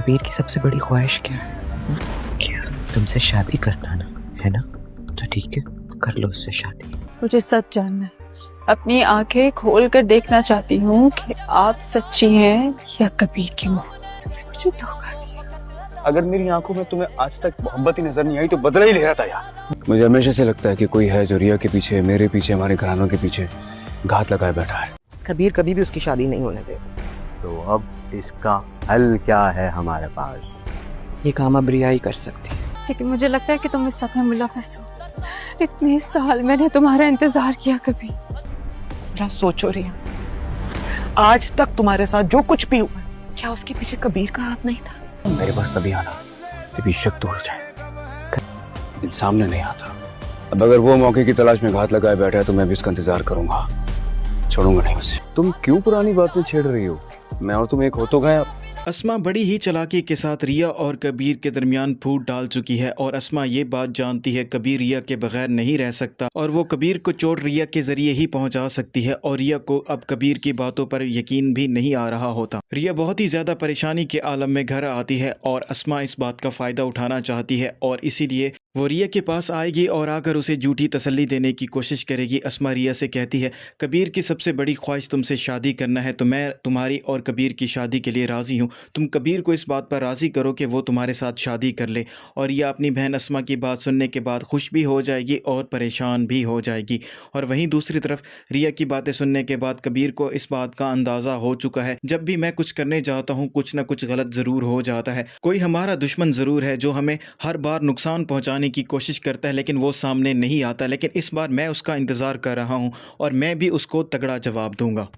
कबीर की सबसे बड़ी ख्वाहिश क्या है? क्या तुमसे शादी करना ना, है ना? तो ठीक है, कर लो उससे शादी। मुझे सच जानना है। अपनी आंखें खोल कर देखना चाहती हूँ कि आप सच्ची हैं या कबीर की मोहब्बत। तुमने मुझे धोखा दिया। अगर मेरी आंखों में तुम्हें आज तक मोहब्बत ही नजर नहीं आई तो बदला ही ले रहा था यार। मुझे हमेशा से लगता है कि कोई है जो रिया के पीछे, मेरे पीछे, हमारे घरानों के पीछे घात लगाए बैठा है। कबीर कभी भी उसकी शादी नहीं होने देगा। तो अब इसका हल क्या है हमारे पास? ये काम अब रिया ही कर सकती है। लेकिन मुझे लगता है कि तुम इस सच में मुलव्वस हो। इतने साल मैंने तुम्हारा इंतजार किया कबीर। जरा सोचो रिया, आज तक तुम्हारे साथ जो कुछ भी हुआ, क्या उसके पीछे कबीर का हाथ नहीं था? मेरे पास तभी आना तभी शक दूर जाए, लेकिन सामने नहीं आता। अब अगर वो मौके की तलाश में घात लगाए बैठा है तो मैं भी उसका इंतजार करूंगा, छोड़ूंगा नहीं उसे। तुम क्यों पुरानी बातें छेड़ रही हो? मैं और तुम एक हो तो गए अब। अस्मा बड़ी ही चालाकी के साथ रिया और कबीर के दरमियान फूट डाल चुकी है और अस्मा ये बात जानती है कबीर रिया के बगैर नहीं रह सकता और वो कबीर को चोट रिया के जरिए ही पहुंचा सकती है और रिया को अब कबीर की बातों पर यकीन भी नहीं आ रहा होता। रिया बहुत ही ज़्यादा परेशानी के आलम में घर आती है और अस्मा इस बात का फ़ायदा उठाना चाहती है और इसीलिए वो रिया के पास आएगी और आकर उसे झूठी तसल्ली देने की कोशिश करेगी। अस्मा रिया से कहती है कबीर की सबसे बड़ी ख्वाहिश तुमसे शादी करना है, तो मैं तुम्हारी और कबीर की शादी के लिए राज़ी हूँ। तुम कबीर को इस बात पर राज़ी करो कि वो तुम्हारे साथ शादी कर ले। और रिया अपनी बहन अस्मा की बात सुनने के बाद खुश भी हो जाएगी और परेशान भी हो जाएगी। और वहीं दूसरी तरफ रिया की बातें सुनने के बाद कबीर को इस बात का अंदाज़ा हो चुका है, जब भी मैं कुछ करने जाता हूँ कुछ ना कुछ गलत ज़रूर हो जाता है। कोई हमारा दुश्मन ज़रूर है जो हमें हर बार नुकसान पहुँचाने की कोशिश करता है, लेकिन वो सामने नहीं आता। लेकिन इस बार मैं उसका इंतज़ार कर रहा हूँ और मैं भी उसको तगड़ा जवाब दूंगा।